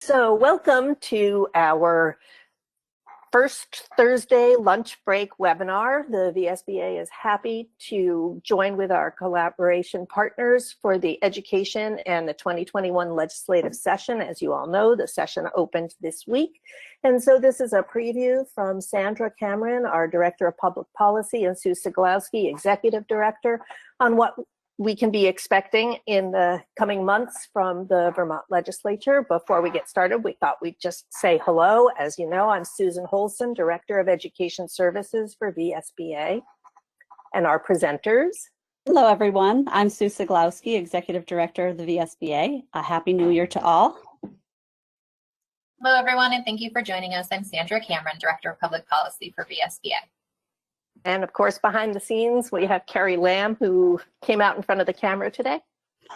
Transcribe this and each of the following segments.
So welcome to our first Thursday lunch break webinar. The VSBA is happy to join with our collaboration partners for the education and the 2021 legislative session. As you all know, the session opened this week. And so this is a preview from Sandra Cameron, our Director of Public Policy, and Sue Siglowski, Executive Director, on what we can be expecting in the coming months from the Vermont legislature. Before we get started, we thought we'd just say hello. As you know, I'm Susan Holson, Director of Education Services for VSBA, and our presenters. Hello, everyone. I'm Sue Siglowski, Executive Director of the VSBA. A Happy New Year to all. Hello, everyone, and thank you for joining us. I'm Sandra Cameron, Director of Public Policy for VSBA. And of course, behind the scenes, we have Carrie Lamb, who came out in front of the camera today.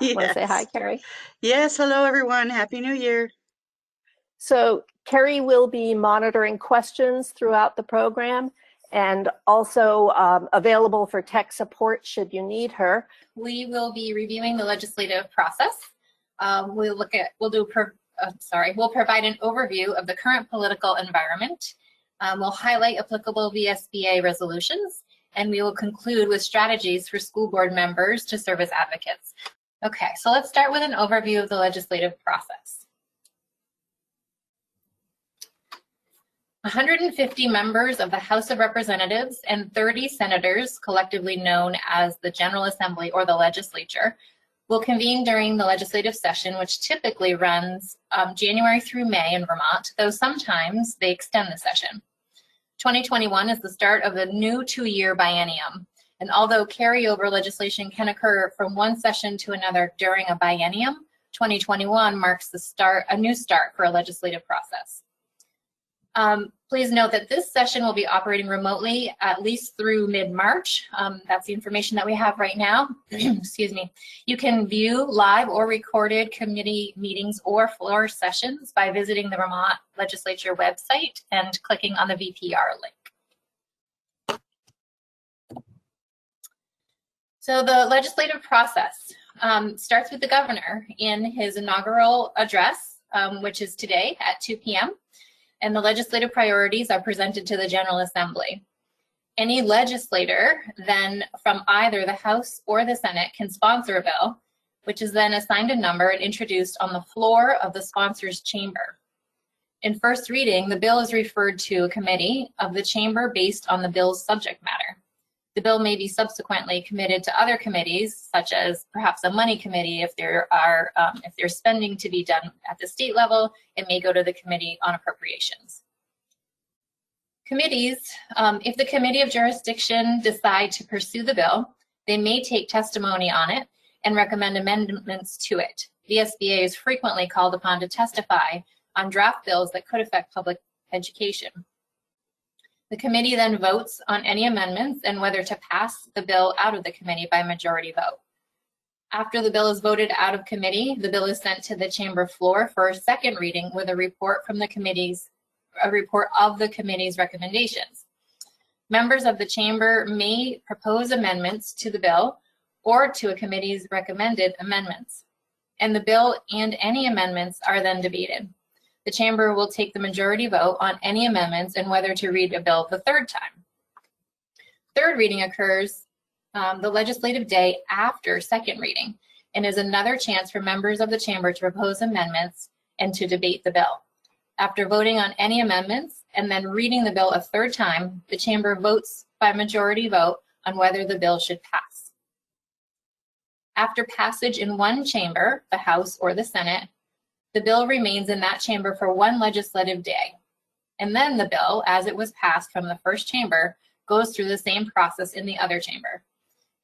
Yes. Want to say hi, Carrie? Yes, hello, everyone. Happy New Year. So Carrie will be monitoring questions throughout the program and also available for tech support should you need her. We will be reviewing the legislative process. We'll provide an overview of the current political environment. We'll highlight applicable VSBA resolutions, and we will conclude with strategies for school board members to serve as advocates. Okay, so let's start with an overview of the legislative process. 150 members of the House of Representatives and 30 senators, collectively known as the General Assembly or the legislature, will convene during the legislative session, which typically runs January through May in Vermont, though sometimes they extend the session. 2021 is the start of a new 2-year biennium, and although carryover legislation can occur from one session to another during a biennium, 2021 marks a new start for a legislative process. Please note that this session will be operating remotely at least through mid-March. That's the information that we have right now. Excuse me. You can view live or recorded committee meetings or floor sessions by visiting the Vermont Legislature website and clicking on the VPR link. So the legislative process starts with the governor in his inaugural address, which is today at 2 p.m. and the legislative priorities are presented to the General Assembly. Any legislator then from either the House or the Senate can sponsor a bill, which is then assigned a number and introduced on the floor of the sponsor's chamber. In first reading, the bill is referred to a committee of the chamber based on the bill's subject matter. The bill may be subsequently committed to other committees, such as perhaps a money committee. If there's spending to be done at the state level, it may go to the Committee on Appropriations. Committees, if the Committee of Jurisdiction decide to pursue the bill, they may take testimony on it and recommend amendments to it. VSBA is frequently called upon to testify on draft bills that could affect public education. The committee then votes on any amendments and whether to pass the bill out of the committee by majority vote. After the bill is voted out of committee, the bill is sent to the chamber floor for a second reading with a report of the committee's recommendations. Members of the chamber may propose amendments to the bill or to a committee's recommended amendments, and the bill and any amendments are then debated. The chamber will take the majority vote on any amendments and whether to read a bill the third time. Third reading occurs the legislative day after second reading and is another chance for members of the chamber to propose amendments and to debate the bill. After voting on any amendments and then reading the bill a third time, the chamber votes by majority vote on whether the bill should pass. After passage in one chamber, the House or the Senate, the bill remains in that chamber for one legislative day. And then the bill, as it was passed from the first chamber, goes through the same process in the other chamber.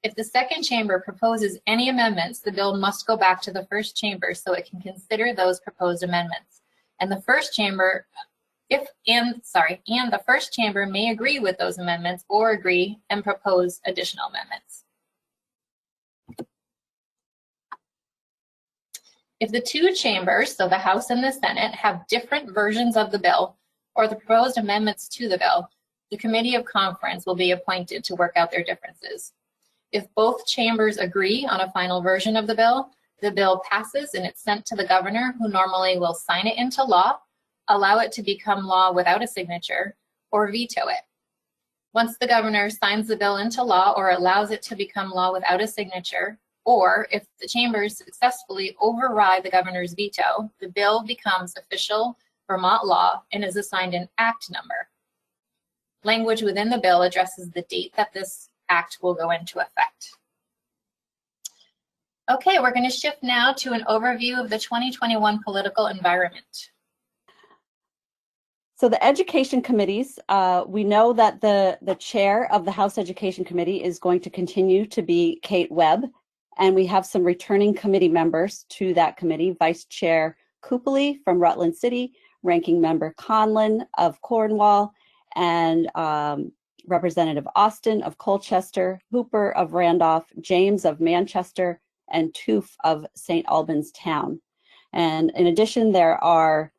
If the second chamber proposes any amendments, the bill must go back to the first chamber so it can consider those proposed amendments. And the first chamber, the first chamber may agree with those amendments or agree and propose additional amendments. If the two chambers, so the House and the Senate, have different versions of the bill or the proposed amendments to the bill, the Committee of Conference will be appointed to work out their differences. If both chambers agree on a final version of the bill, The bill passes and it's sent to the governor, who normally will sign it into law, allow it to become law without a signature, or veto it. Once the governor signs the bill into law or allows it to become law without a signature, or if the chambers successfully override the governor's veto, the bill becomes official Vermont law and is assigned an act number. Language within the bill addresses the date that this act will go into effect. Okay, we're going to shift now to an overview of the 2021 political environment. So the education committees, we know that the chair of the House Education Committee is going to continue to be Kate Webb, and we have some returning committee members to that committee: Vice Chair Coopely from Rutland City, Ranking Member Conlon of Cornwall, and Representative Austin of Colchester, Hooper of Randolph, James of Manchester, and Toof of St. Albans Town. And in addition, there are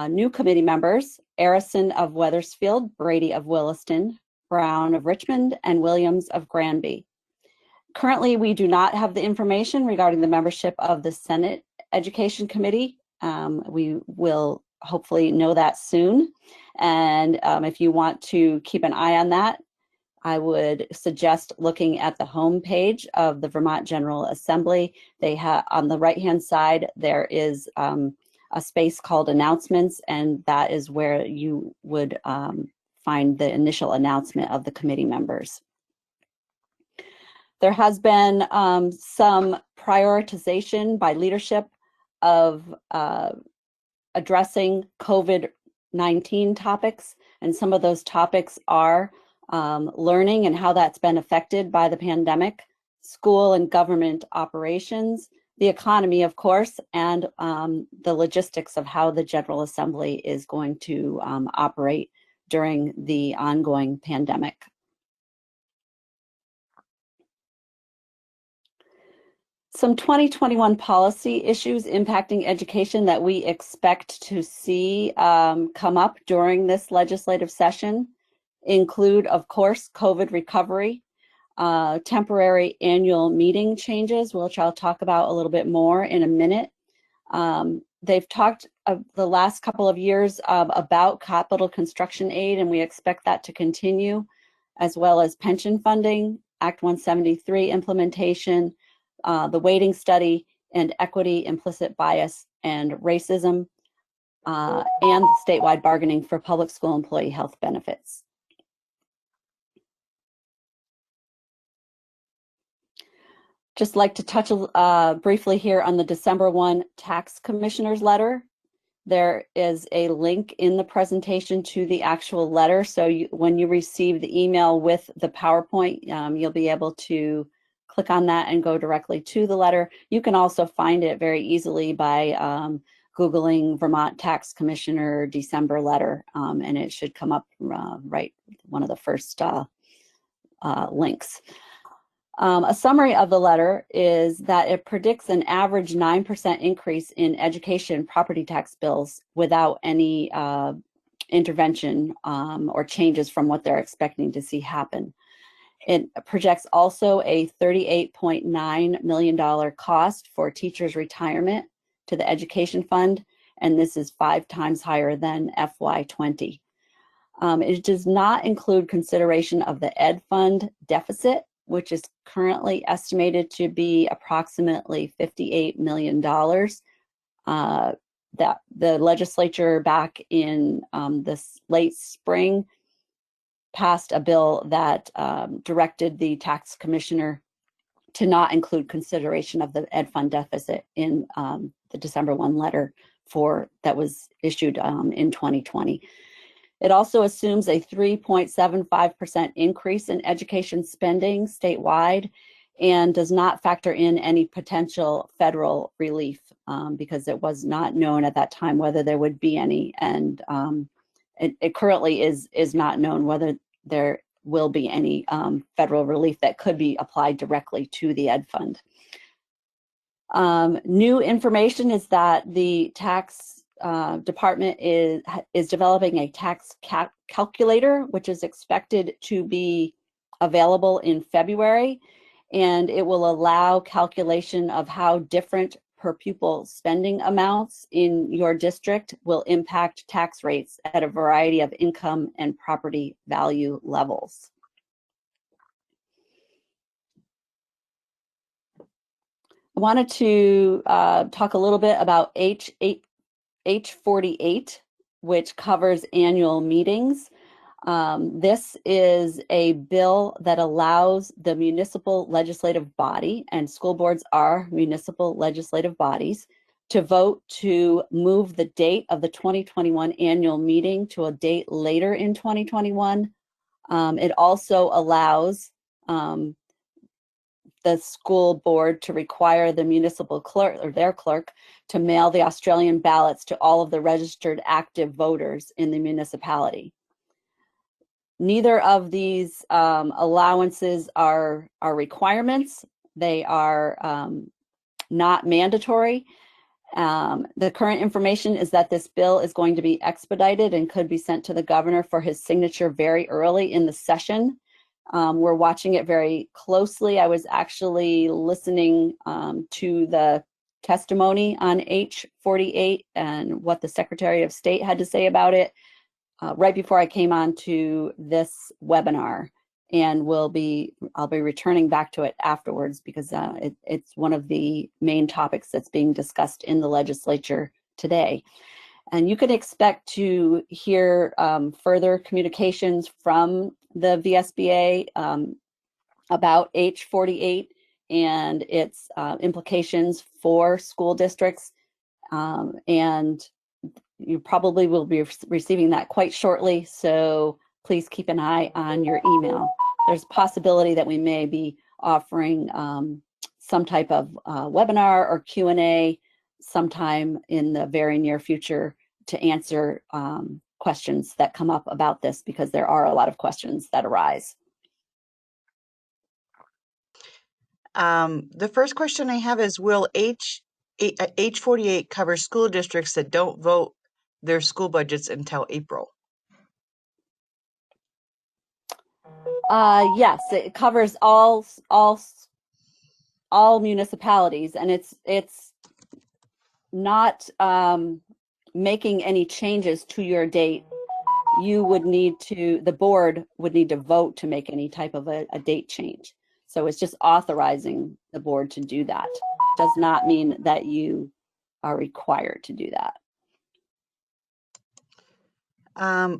new committee members: Arison of Wethersfield, Brady of Williston, Brown of Richmond, and Williams of Granby. Currently, we do not have the information regarding the membership of the Senate Education Committee. We will hopefully know that soon. And if you want to keep an eye on that, I would suggest looking at the homepage of the Vermont General Assembly. They have, on the right-hand side, there is a space called Announcements, and that is where you would find the initial announcement of the committee members. There has been some prioritization by leadership of addressing COVID-19 topics, and some of those topics are learning and how that's been affected by the pandemic, school and government operations, the economy, of course, and the logistics of how the General Assembly is going to operate during the ongoing pandemic. Some 2021 policy issues impacting education that we expect to see come up during this legislative session include, of course, COVID recovery, temporary annual meeting changes, which I'll talk about a little bit more in a minute. They've talked the last couple of years about capital construction aid, and we expect that to continue, as well as pension funding, Act 173 implementation, the weighting study, and equity, implicit bias, and racism, and statewide bargaining for public school employee health benefits. Just like to touch briefly here on the December 1 Tax Commissioner's letter. There is a link in the presentation to the actual letter. So when you receive the email with the PowerPoint, you'll be able to click on that and go directly to the letter. You can also find it very easily by Googling Vermont Tax Commissioner December letter, and it should come up right, one of the first links. A summary of the letter is that it predicts an average 9% increase in education property tax bills without any intervention or changes from what they're expecting to see happen. It projects also a $38.9 million cost for teachers' retirement to the education fund, and this is 5 times higher than FY20. It does not include consideration of the Ed Fund deficit, which is currently estimated to be approximately $58 million. That the legislature back in this late spring passed a bill that directed the tax commissioner to not include consideration of the Ed Fund deficit in the December 1 letter that was issued in 2020. It also assumes a 3.75% increase in education spending statewide and does not factor in any potential federal relief because it was not known at that time whether there would be any, and it currently is not known whether there will be any federal relief that could be applied directly to the Ed Fund. New information is that the tax department is developing a tax calculator, which is expected to be available in February. and it will allow calculation of how different per pupil spending amounts in your district will impact tax rates at a variety of income and property value levels. I wanted to talk a little bit about H48, which covers annual meetings. This is a bill that allows the municipal legislative body, and school boards are municipal legislative bodies, to vote to move the date of the 2021 annual meeting to a date later in 2021. It also allows the school board to require the municipal clerk or their clerk to mail the Australian ballots to all of the registered active voters in the municipality. Neither of these allowances are requirements. They are not mandatory. The current information is that this bill is going to be expedited and could be sent to the governor for his signature very early in the session. We're watching it very closely. I was actually listening to the testimony on H48 and what the Secretary of State had to say about it right before I came on to this webinar, and I'll be returning back to it afterwards because it's one of the main topics that's being discussed in the legislature today. And you can expect to hear further communications from the VSBA about H48 and its implications for school districts. And you probably will be receiving that quite shortly, so please keep an eye on your email. There's a possibility that we may be offering some type of webinar or Q&A sometime in the very near future to answer questions that come up about this, because there are a lot of questions that arise. The first question I have is, will H48 cover school districts that don't vote their school budgets until April? Yes, it covers all municipalities, and it's not making any changes to your date. You would need to, the board would need to vote to make any type of a date change. So it's just authorizing the board to do that. Does not mean that you are required to do that.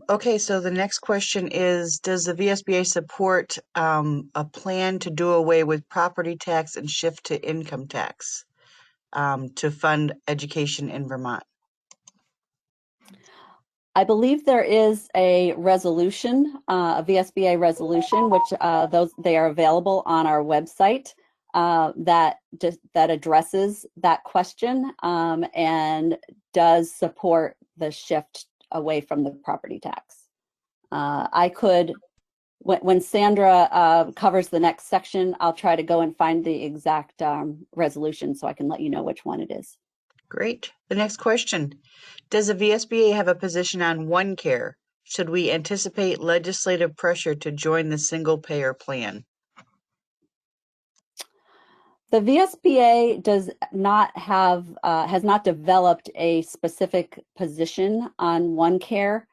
Okay, so the next question is, does the VSBA support a plan to do away with property tax and shift to income tax to fund education in Vermont? I believe there is a resolution, a VSBA resolution, which they are available on our website that addresses that question and does support the shift away from the property tax. I could, when Sandra covers the next section, I'll try to go and find the exact resolution so I can let you know which one it is. Great. The next question, does the VSBA have a position on OneCare? Should we anticipate legislative pressure to join the single payer plan? The VSBA does not have, has not developed a specific position on OneCare.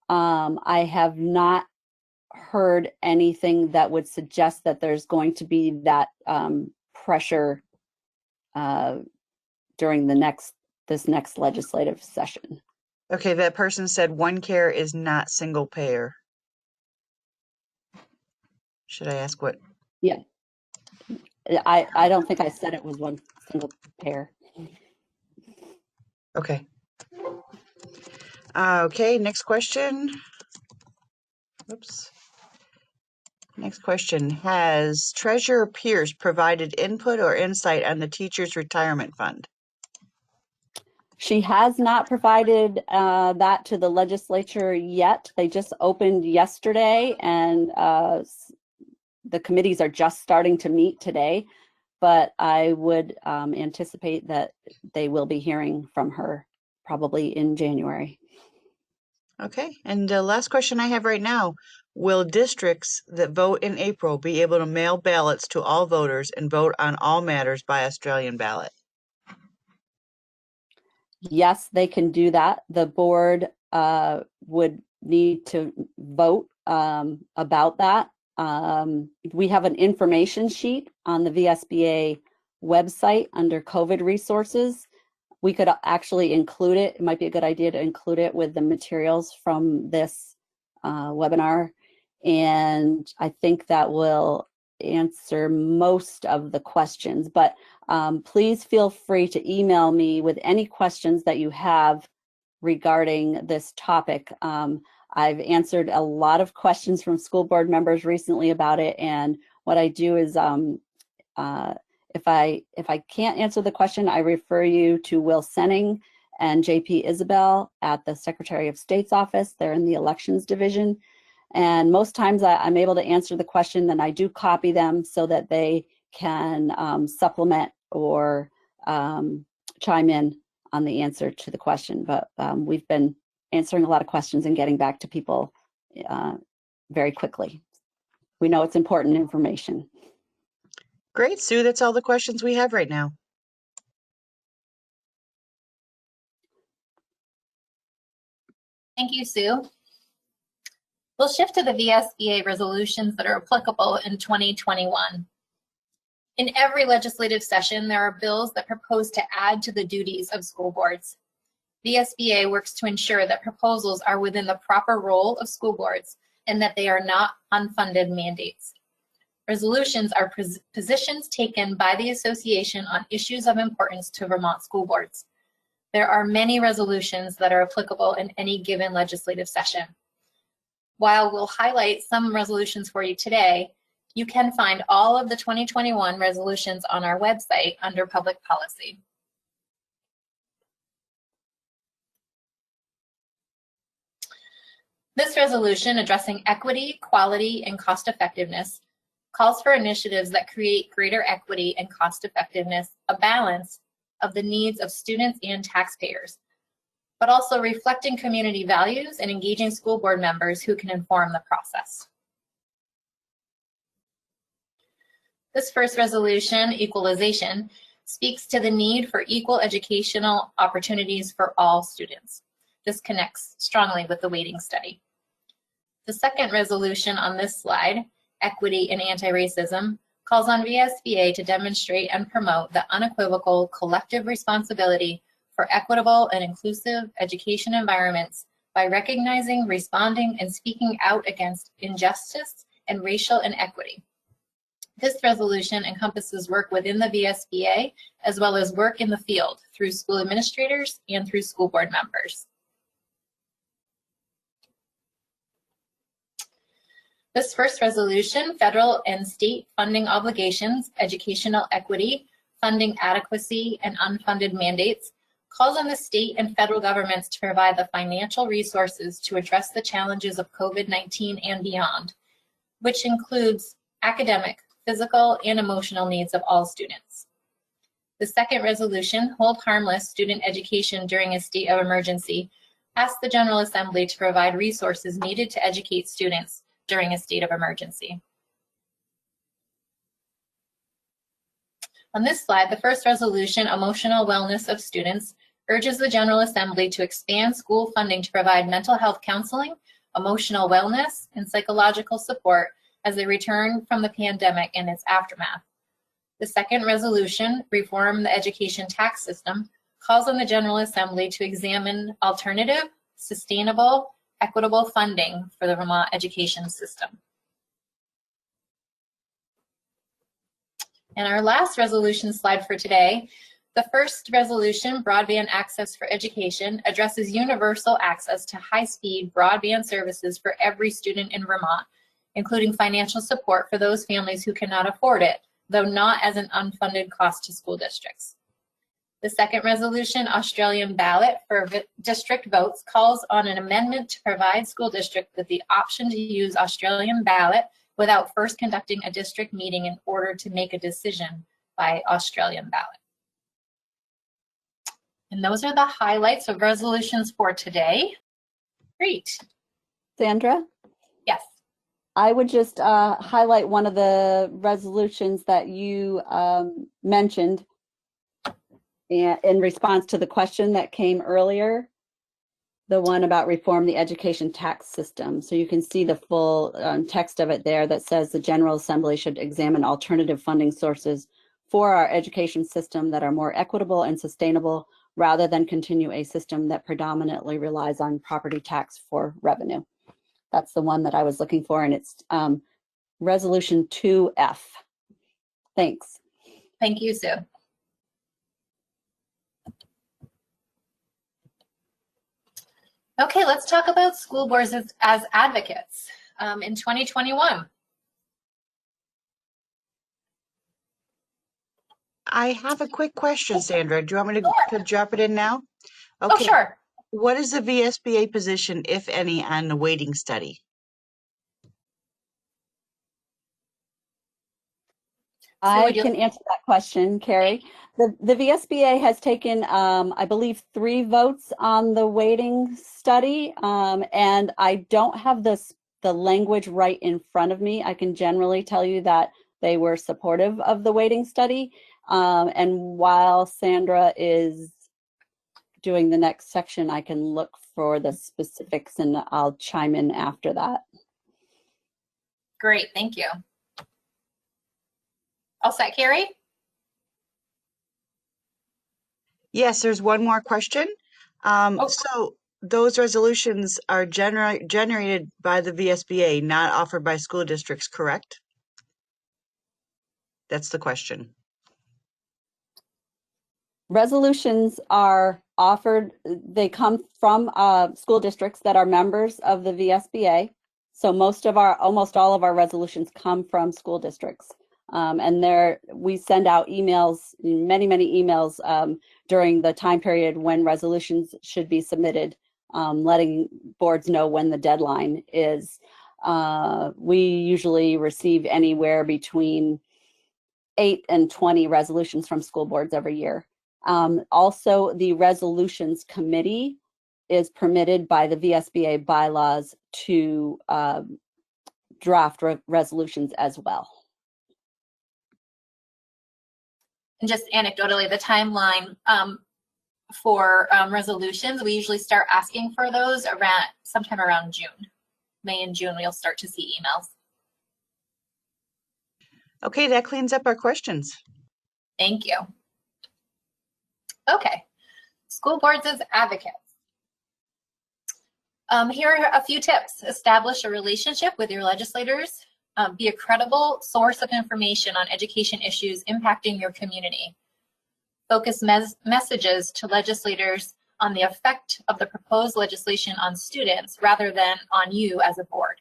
I have not heard anything that would suggest that there's going to be that pressure during this next legislative session. Okay, that person said OneCare is not single payer. Should I ask what? Yeah. I don't think I said it was one single payer. Okay. Okay, next question. Oops. Next question, has Treasurer Pierce provided input or insight on the teacher's retirement fund? She has not provided that to the legislature yet. They just opened yesterday, and the committees are just starting to meet today, but I would anticipate that they will be hearing from her probably in January. Okay, and the last question I have right now, will districts that vote in April be able to mail ballots to all voters and vote on all matters by Australian ballot? Yes, they can do that. The board would need to vote about that. We have an information sheet on the VSBA website under COVID resources. We could actually include it. It might be a good idea to include it with the materials from this webinar. And I think that will answer most of the questions, but please feel free to email me with any questions that you have regarding this topic. I've answered a lot of questions from school board members recently about it, and what I do is if I can't answer the question, I refer you to Will Senning and JP Isabel at the Secretary of State's office. They're in the elections division. And most times I'm able to answer the question, then I do copy them so that they can supplement or chime in on the answer to the question. But we've been answering a lot of questions and getting back to people very quickly. We know it's important information. Great, Sue, that's all the questions we have right now. Thank you, Sue. We'll shift to the VSBA resolutions that are applicable in 2021. In every legislative session, there are bills that propose to add to the duties of school boards. VSBA works to ensure that proposals are within the proper role of school boards and that they are not unfunded mandates. Resolutions are positions taken by the association on issues of importance to Vermont school boards. There are many resolutions that are applicable in any given legislative session. While we'll highlight some resolutions for you today, you can find all of the 2021 resolutions on our website under Public Policy. This resolution addressing equity, quality, and cost effectiveness calls for initiatives that create greater equity and cost effectiveness, a balance of the needs of students and taxpayers, but also reflecting community values and engaging school board members who can inform the process. This first resolution, equalization, speaks to the need for equal educational opportunities for all students. This connects strongly with the weighting study. The second resolution on this slide, equity and anti-racism, calls on VSBA to demonstrate and promote the unequivocal collective responsibility for equitable and inclusive education environments by recognizing, responding, and speaking out against injustice and racial inequity. This resolution encompasses work within the VSBA as well as work in the field through school administrators and through school board members. This first resolution, federal and state funding obligations, educational equity, funding adequacy, and unfunded mandates, calls on the state and federal governments to provide the financial resources to address the challenges of COVID-19 and beyond, which includes academic, physical, and emotional needs of all students. The second resolution, hold harmless student education during a state of emergency, asks the General Assembly to provide resources needed to educate students during a state of emergency. On this slide, the first resolution, emotional wellness of students, urges the General Assembly to expand school funding to provide mental health counseling, emotional wellness, and psychological support as they return from the pandemic and its aftermath. The second resolution, reform the education tax system, calls on the General Assembly to examine alternative, sustainable, equitable funding for the Vermont education system. And our last resolution slide for today, the first resolution, broadband access for education, addresses universal access to high-speed broadband services for every student in Vermont, including financial support for those families who cannot afford it, though not as an unfunded cost to school districts. The second resolution, Australian ballot for district votes, calls on an amendment to provide school districts with the option to use Australian ballot without first conducting a district meeting in order to make a decision by Australian ballot. And those are the highlights of resolutions for today. Great. Sandra? Yes. I would just highlight one of the resolutions that you mentioned in response to the question that came earlier, the one about reform the education tax system. So you can see the full text of it there that says the General Assembly should examine alternative funding sources for our education system that are more equitable and sustainable rather than continue a system that predominantly relies on property tax for revenue. That's the one that I was looking for, and it's Resolution 2F. Thanks. Thank you, Sue. Okay, let's talk about school boards as advocates in 2021. I have a quick question, Sandra. Do you want me to drop it in now? Oh, Okay. sure. What is the VSBA position, if any, on the weighting study? I can answer that question, Carrie. The VSBA has taken, I believe, 3 votes on the weighting study, and I don't have the language right in front of me. I can generally tell you that they were supportive of the weighting study, and while Sandra is doing the next section, I can look for the specifics and I'll chime in after that. Great, thank you. All set, Carrie? Yes, there's one more question. So those resolutions are generated by the VSBA, not offered by school districts, correct? That's the question. Resolutions are offered, they come from school districts that are members of the VSBA. So almost all of our resolutions come from school districts. And we send out emails, many emails during the time period when resolutions should be submitted, letting boards know when the deadline is. We usually receive anywhere between 8 and 20 resolutions from school boards every year. Also, the resolutions committee is permitted by the VSBA bylaws to draft resolutions as well. And just anecdotally, the timeline for resolutions, we usually start asking for those sometime around June. May and June, we'll start to see emails. Okay, that cleans up our questions. Thank you. Okay, school boards as advocates. Here are a few tips. Establish a relationship with your legislators. Be a credible source of information on education issues impacting your community. Focus messages to legislators on the effect of the proposed legislation on students rather than on you as a board.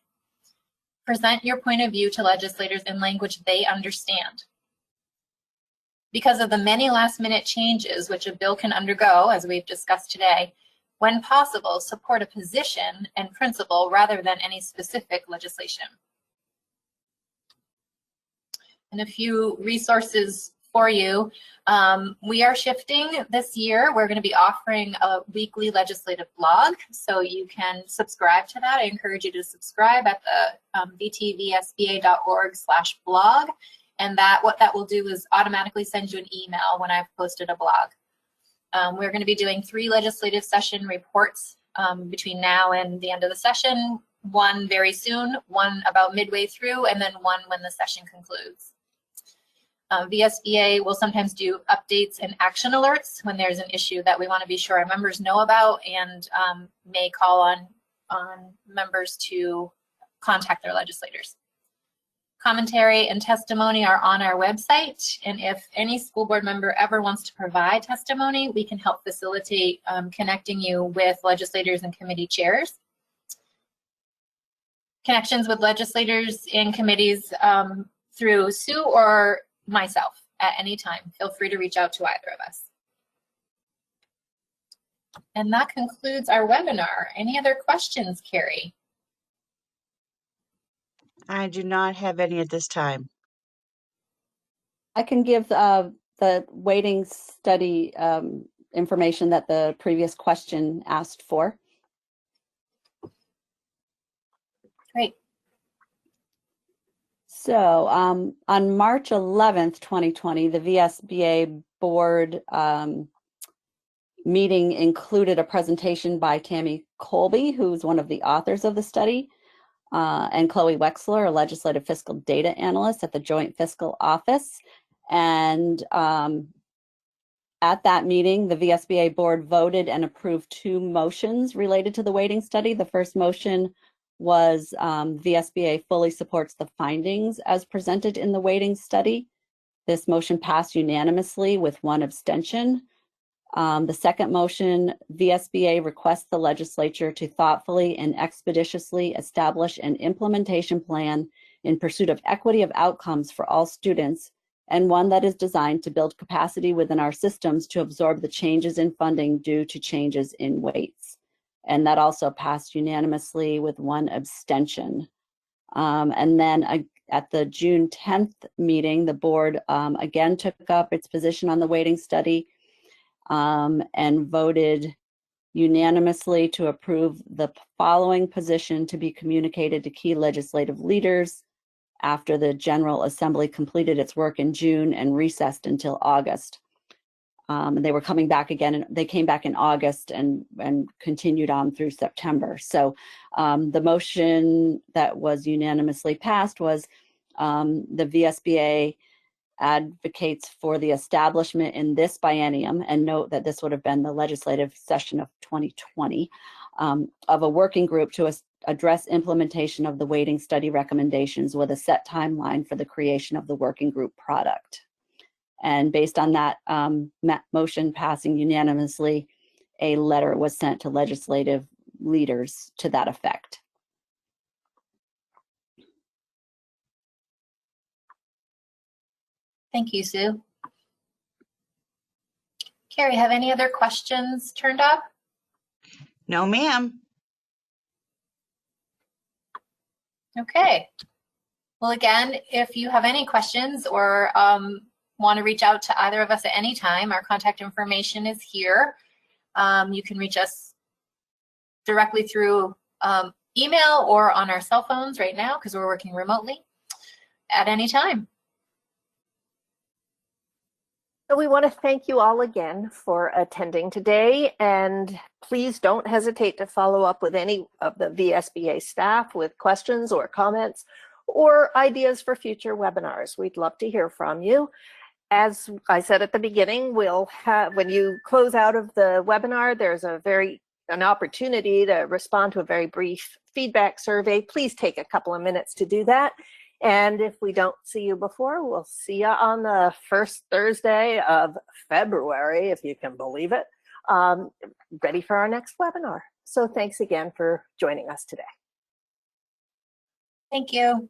Present your point of view to legislators in language they understand. Because of the many last-minute changes which a bill can undergo, as we've discussed today, when possible, support a position and principle rather than any specific legislation. And a few resources for you. We are shifting this year. We're going to be offering a weekly legislative blog, so you can subscribe to that. I encourage you to subscribe at the vtvsba.org/blog. And what that will do is automatically send you an email when I've posted a blog. We're going to be doing 3 legislative session reports between now and the end of the session, one very soon, one about midway through, and then one when the session concludes. VSBA will sometimes do updates and action alerts when there's an issue that we want to be sure our members know about, and may call on members to contact their legislators. Commentary and testimony are on our website, and if any school board member ever wants to provide testimony, we can help facilitate connecting you with legislators and committee chairs. Connections with legislators and committees through Sue or myself at any time. Feel free to reach out to either of us. And that concludes our webinar. Any other questions, Carrie? I do not have any at this time. I can give the weighting study information that the previous question asked for. Great. So on March 11th, 2020, the VSBA board meeting included a presentation by Tammy Colby, who's one of the authors of the study, and Chloe Wexler, a legislative fiscal data analyst at the Joint Fiscal Office. And at that meeting, the VSBA board voted and approved 2 motions related to the weighting study. The first motion was VSBA fully supports the findings as presented in the weighting study. This motion passed unanimously with 1 abstention. The second motion, VSBA requests the legislature to thoughtfully and expeditiously establish an implementation plan in pursuit of equity of outcomes for all students, and one that is designed to build capacity within our systems to absorb the changes in funding due to changes in weights. And that also passed unanimously with 1 abstention. And then at the June 10th meeting, the board again took up its position on the weighting study and voted unanimously to approve the following position to be communicated to key legislative leaders after the General Assembly completed its work in June and recessed until August. And they were coming back again, and they came back in August and continued on through September. So the motion that was unanimously passed was the VSBA advocates for the establishment in this biennium, and note that this would have been the legislative session of 2020, of a working group to address implementation of the weighting study recommendations with a set timeline for the creation of the working group product. And based on that motion passing unanimously, a letter was sent to legislative leaders to that effect. Thank you, Sue. Carrie, have any other questions turned up? No, ma'am. Okay. Well, again, if you have any questions or want to reach out to either of us at any time, our contact information is here. You can reach us directly through email or on our cell phones right now because we're working remotely at any time. So we want to thank you all again for attending today, and please don't hesitate to follow up with any of the VSBA staff with questions or comments or ideas for future webinars. We'd love to hear from you. As I said at the beginning, we'll have, when you close out of the webinar, there's an opportunity to respond to a very brief feedback survey. Please take a couple of minutes to do that. And if we don't see you before, we'll see you on the first Thursday of February, if you can believe it, ready for our next webinar. So thanks again for joining us today. Thank you.